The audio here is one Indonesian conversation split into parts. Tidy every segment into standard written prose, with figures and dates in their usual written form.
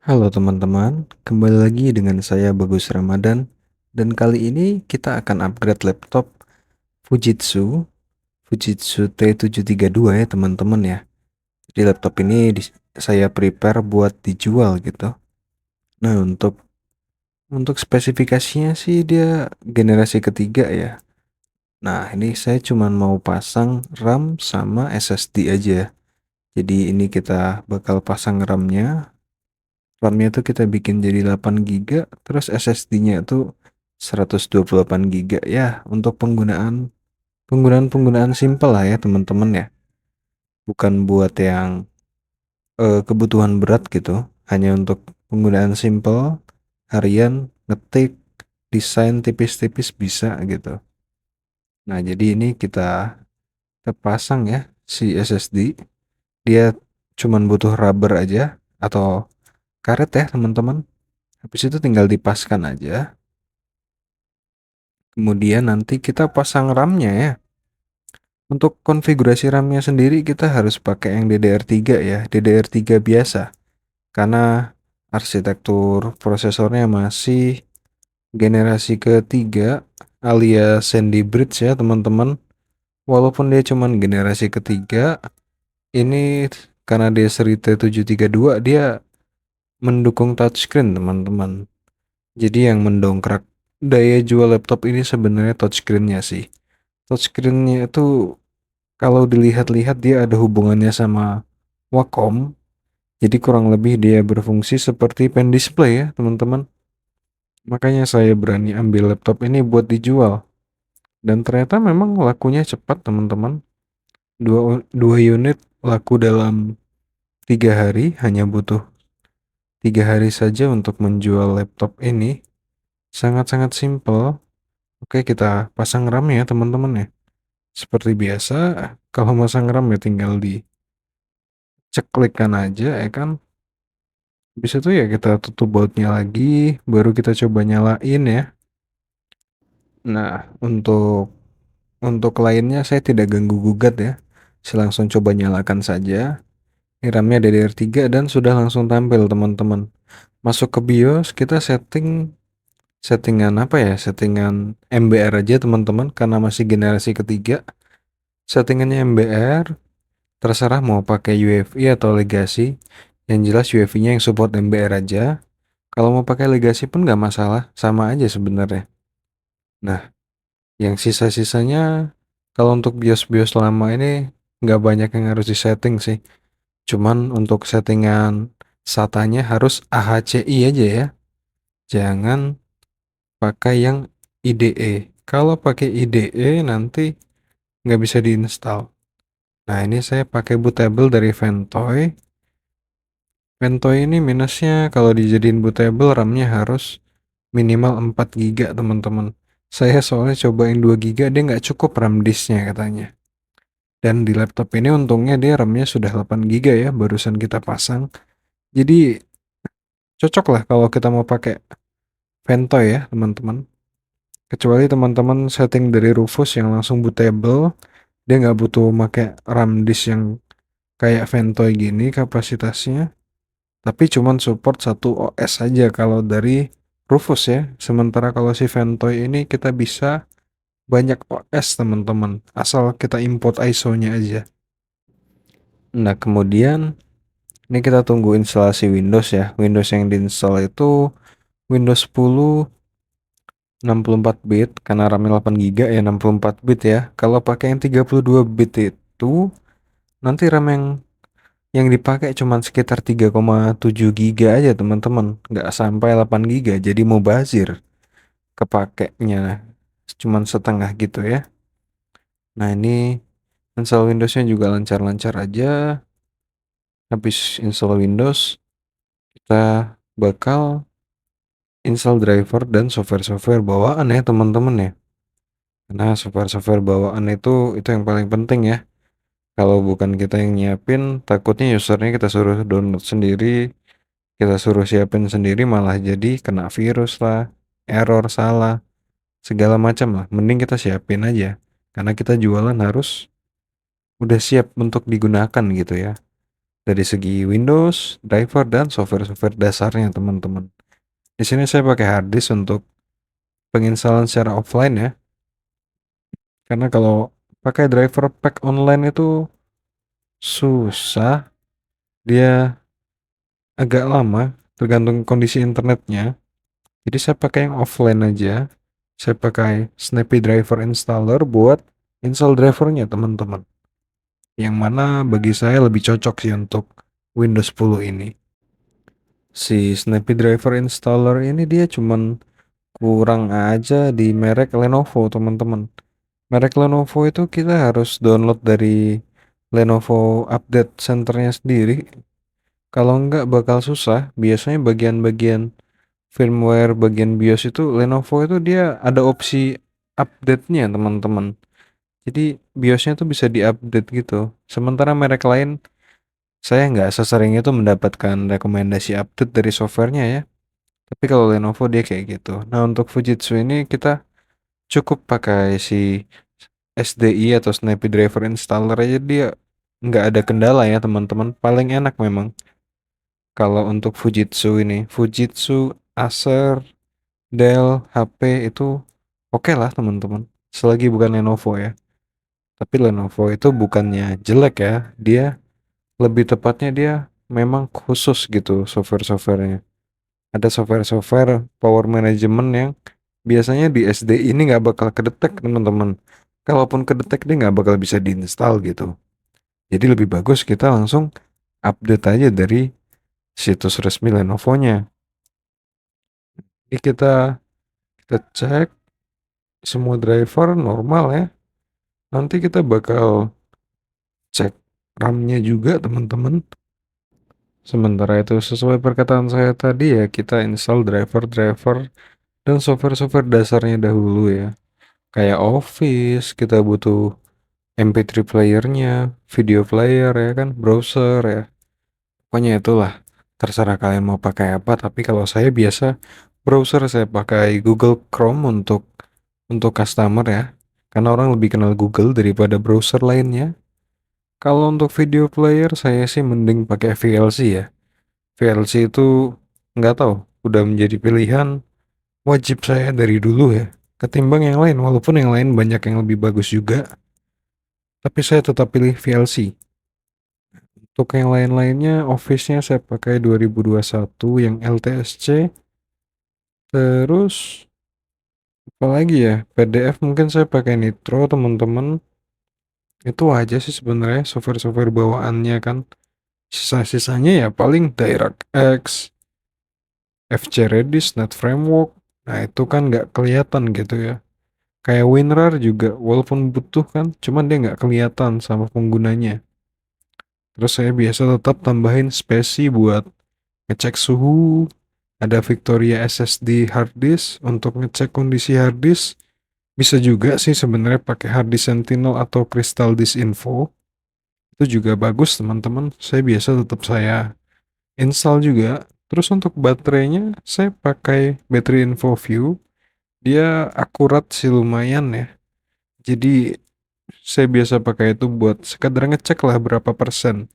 Halo teman-teman, kembali lagi dengan saya Bagus Ramadan dan kali ini kita akan upgrade laptop Fujitsu Fujitsu T732 ya teman-teman ya. Jadi laptop ini saya prepare buat dijual gitu. Nah, untuk spesifikasinya sih dia generasi ketiga ya. Nah, ini saya cuma mau pasang RAM sama SSD aja. Jadi ini kita bakal pasang RAM-nya tuh kita bikin jadi 8 GB, terus SSD-nya tuh 128 GB ya, untuk penggunaan simple lah ya teman-teman ya. Bukan buat yang kebutuhan berat gitu, hanya untuk penggunaan simple, harian, ngetik, desain tipis-tipis bisa gitu. Nah, jadi ini kita pasang ya si SSD. Dia cuman butuh rubber aja atau karet ya teman-teman. Habis itu tinggal dipaskan aja. Kemudian nanti kita pasang RAM-nya ya. Untuk konfigurasi RAM-nya sendiri kita harus pakai yang DDR3 ya, DDR3 biasa. Karena arsitektur prosesornya masih generasi ketiga alias Sandy Bridge ya teman-teman. Walaupun dia cuman generasi ketiga, ini karena dia seri T732 dia mendukung touchscreen teman-teman. Jadi yang mendongkrak daya jual laptop ini sebenarnya touchscreen-nya sih. Touchscreen-nya itu kalau dilihat-lihat dia ada hubungannya sama Wacom. Jadi kurang lebih dia berfungsi seperti pen display ya teman-teman. Makanya saya berani ambil laptop ini buat dijual. Dan ternyata memang lakunya cepat teman-teman. Dua unit laku dalam 3 hari, hanya butuh 3 hari saja untuk menjual laptop ini. Sangat-sangat simple. Oke, kita pasang RAM ya teman-teman ya. Seperti biasa, kalau masang RAM ya tinggal diceklikkan aja ya kan. Habis itu ya kita tutup bautnya lagi, baru kita coba nyalain ya. Nah, untuk lainnya saya tidak ganggu gugat ya. Saya langsung coba nyalakan saja. Ini RAM-nya DDR3 dan sudah langsung tampil teman-teman. Masuk ke BIOS, kita settingan apa ya? Settingan MBR aja teman-teman karena masih generasi ketiga. Settingannya MBR, terserah mau pakai UEFI atau Legacy. Yang jelas UEFI-nya yang support MBR aja. Kalau mau pakai Legacy pun nggak masalah, sama aja sebenarnya. Nah, yang sisa-sisanya kalau untuk BIOS-BIOS lama ini nggak banyak yang harus disetting sih. Cuman untuk settingan SATA-nya harus AHCI aja ya. Jangan pakai yang IDE. Kalau pakai IDE nanti nggak bisa diinstal. Nah, ini saya pakai bootable dari Ventoy. Ventoy ini minusnya kalau dijadiin bootable RAM-nya harus minimal 4 GB teman-teman. Saya soalnya cobain 2 GB dia nggak cukup RAM disknya katanya. Dan di laptop ini untungnya dia RAM-nya sudah 8 GB ya barusan kita pasang. Jadi cocok lah kalau kita mau pakai Ventoy ya teman-teman. Kecuali teman-teman setting dari Rufus yang langsung bootable, dia nggak butuh pakai RAM disk yang kayak Ventoy gini kapasitasnya. Tapi cuman support satu OS saja kalau dari Rufus ya. Sementara kalau si Ventoy ini kita bisa banyak OS teman-teman, asal kita import ISO-nya aja. Nah, kemudian ini kita tunggu instalasi Windows ya. Windows yang diinstal itu Windows 10 64 bit karena RAM-nya 8 GB ya 64 bit ya. Kalau pakai yang 32 bit itu nanti RAM yang dipakai cuma sekitar 3,7 GB aja teman-teman, nggak sampai 8 GB. Jadi mubazir kepakainya cuman setengah gitu ya. Nah, ini install Windows-nya juga lancar-lancar aja. Habis install Windows, kita bakal install driver dan software-software bawaan ya teman-teman ya. Karena software-software bawaan itu yang paling penting ya. Kalau bukan kita yang nyiapin, takutnya usernya kita suruh download sendiri, kita suruh siapin sendiri malah jadi kena virus lah, error, salah, segala macam lah. Mending kita siapin aja. Karena kita jualan harus udah siap untuk digunakan gitu ya. dari segi Windows, driver, dan software-software dasarnya, teman-teman. Di sini saya pakai hard disk untuk penginstalan secara offline ya, karena kalau pakai driver pack online itu susah, dia agak lama, tergantung kondisi internetnya. Jadi saya pakai yang offline aja. Saya pakai Snappy Driver Installer buat install drivernya, teman-teman. Yang mana bagi saya lebih cocok sih untuk Windows 10 ini. Si Snappy Driver Installer ini dia cuman kurang aja di merek Lenovo, teman-teman. Merek Lenovo itu kita harus download dari Lenovo Update Centernya sendiri. Kalau enggak bakal susah. Biasanya bagian-bagian firmware, bagian BIOS itu Lenovo itu dia ada opsi update-nya, teman-teman. Jadi BIOS-nya tuh bisa diupdate gitu. Sementara merek lain saya nggak sesering itu mendapatkan rekomendasi update dari softwarenya ya. Tapi kalau Lenovo dia kayak gitu. Nah, untuk Fujitsu ini kita cukup pakai si SDI atau Snappy Driver Installer aja, dia nggak ada kendala ya, teman-teman. Paling enak memang kalau untuk Fujitsu ini. Fujitsu, Acer, Dell, HP itu oke lah, teman-teman. Selagi bukan Lenovo ya. Tapi Lenovo itu bukannya jelek ya. Dia lebih tepatnya dia memang khusus gitu software-softwarenya. Ada software-software power management yang biasanya di SD ini nggak bakal kedetek, teman-teman. Kalaupun kedetek dia nggak bakal bisa diinstal gitu. Jadi lebih bagus kita langsung update aja dari situs resmi Lenovo-nya. Ini kita cek semua driver normal ya. Nanti kita bakal cek RAM-nya juga, teman-teman. Sementara itu sesuai perkataan saya tadi ya, kita install driver-driver dan software-software dasarnya dahulu ya. Kayak Office, kita butuh MP3 player-nya, video player ya kan, browser ya. Pokoknya itulah, terserah kalian mau pakai apa, tapi kalau saya biasa browser saya pakai Google Chrome untuk customer ya. Karena orang lebih kenal Google daripada browser lainnya. Kalau untuk video player saya sih mending pakai VLC ya. VLC itu nggak tahu, udah menjadi pilihan wajib saya dari dulu ya. Ketimbang yang lain, walaupun yang lain banyak yang lebih bagus juga, tapi saya tetap pilih VLC. Untuk yang lain-lainnya, Office-nya saya pakai 2021 yang LTSC. Terus, apalagi ya, PDF mungkin saya pakai Nitro, teman-teman. Itu aja sih sebenarnya software-software bawaannya kan. Sisa-sisanya ya paling DirectX, FC Redis, Net Framework. Nah itu kan nggak kelihatan gitu ya. Kayak WinRAR juga, walaupun butuh kan, cuman dia nggak kelihatan sama penggunanya. Terus saya biasa tetap tambahin spesi buat ngecek suhu. Ada Victoria SSD hard disk untuk ngecek kondisi hard disk. Bisa juga sih sebenarnya pakai hard disk Sentinel atau Crystal Disk Info. Itu juga bagus, teman-teman. Saya biasa tetap saya install juga. Terus untuk baterainya saya pakai Battery Info View. Dia akurat sih lumayan ya. Jadi saya biasa pakai itu buat sekadar ngecek lah berapa persen.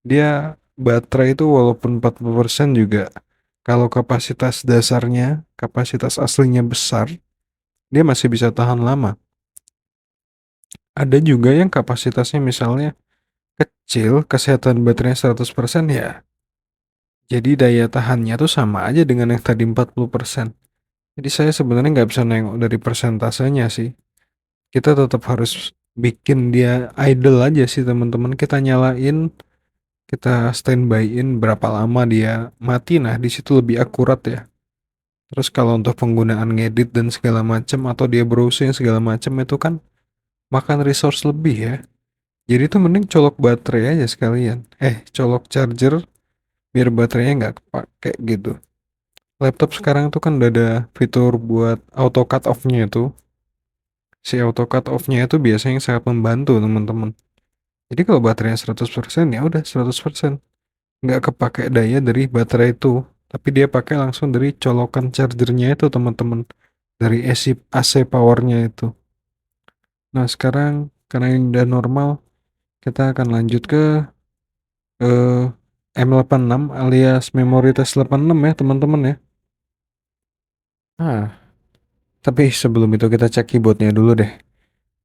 Dia baterai itu walaupun 40% juga, kalau kapasitas dasarnya, kapasitas aslinya besar, dia masih bisa tahan lama. Ada juga yang kapasitasnya misalnya kecil, kesehatan baterainya 100% ya. Jadi daya tahannya tuh sama aja dengan yang tadi 40%. Jadi saya sebenarnya nggak bisa nengok dari persentasenya sih. Kita tetap harus bikin dia idle aja sih, teman-teman. Kita nyalain, kita standby-in berapa lama dia mati. Nah, di situ lebih akurat ya. Terus kalau untuk penggunaan ngedit dan segala macam atau dia browsing segala macam itu kan makan resource lebih ya. Jadi itu mending colok baterai aja sekalian. Colok charger biar baterainya nggak kepake gitu. Laptop sekarang itu kan udah ada fitur buat auto cut off-nya itu. Si auto cut off-nya itu biasanya sangat membantu, teman-teman. Jadi kalau baterainya 100% ya udah 100%. Nggak kepake daya dari baterai itu. Tapi dia pakai langsung dari colokan chargernya itu, teman-teman. Dari AC powernya itu. Nah sekarang karena ini udah normal, kita akan lanjut ke eee, M86 alias memori tes 86 ya, teman-teman ya. Nah, tapi sebelum itu kita cek keyboardnya dulu deh.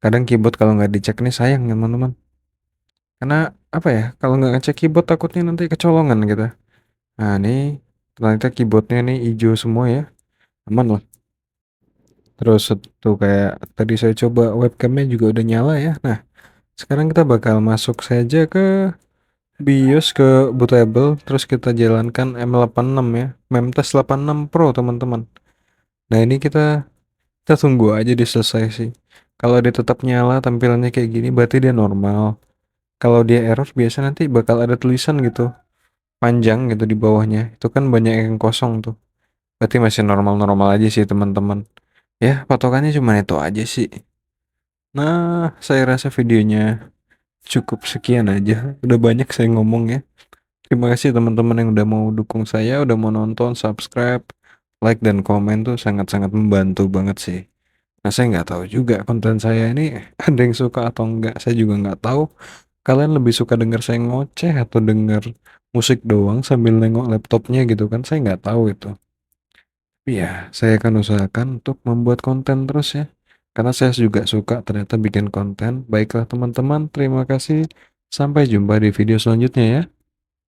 Kadang keyboard kalau nggak dicek nih sayang ya, teman-teman. Karena apa ya, kalau nggak ngecek keyboard takutnya nanti kecolongan gitu. Nah, nih ternyata keyboardnya nih hijau semua ya, aman lah. Terus tuh kayak tadi saya coba webcamnya juga udah nyala ya. Nah, sekarang kita bakal masuk saja ke BIOS ke bootable, terus kita jalankan M86 ya, Memtest 86 Pro teman-teman. Nah ini kita tunggu aja dia selesai sih. Kalau dia tetap nyala tampilannya kayak gini berarti dia normal. Kalau dia error biasa nanti bakal ada tulisan gitu panjang gitu di bawahnya. Itu kan banyak yang kosong tuh. Berarti masih normal-normal aja sih teman-teman. Ya patokannya cuma itu aja sih. Nah saya rasa videonya cukup sekian aja. Udah banyak saya ngomong ya. Terima kasih teman-teman yang udah mau dukung saya, udah mau nonton, subscribe, like dan komen tuh sangat-sangat membantu banget sih. Nah, saya nggak tahu juga konten saya ini ada yang suka atau enggak. Saya juga nggak tahu. Kalian lebih suka denger saya ngoceh atau denger musik doang sambil nengok laptopnya gitu kan? Saya nggak tahu itu. Tapi ya, saya akan usahakan untuk membuat konten terus ya. Karena saya juga suka ternyata bikin konten. Baiklah teman-teman, terima kasih. Sampai jumpa di video selanjutnya ya.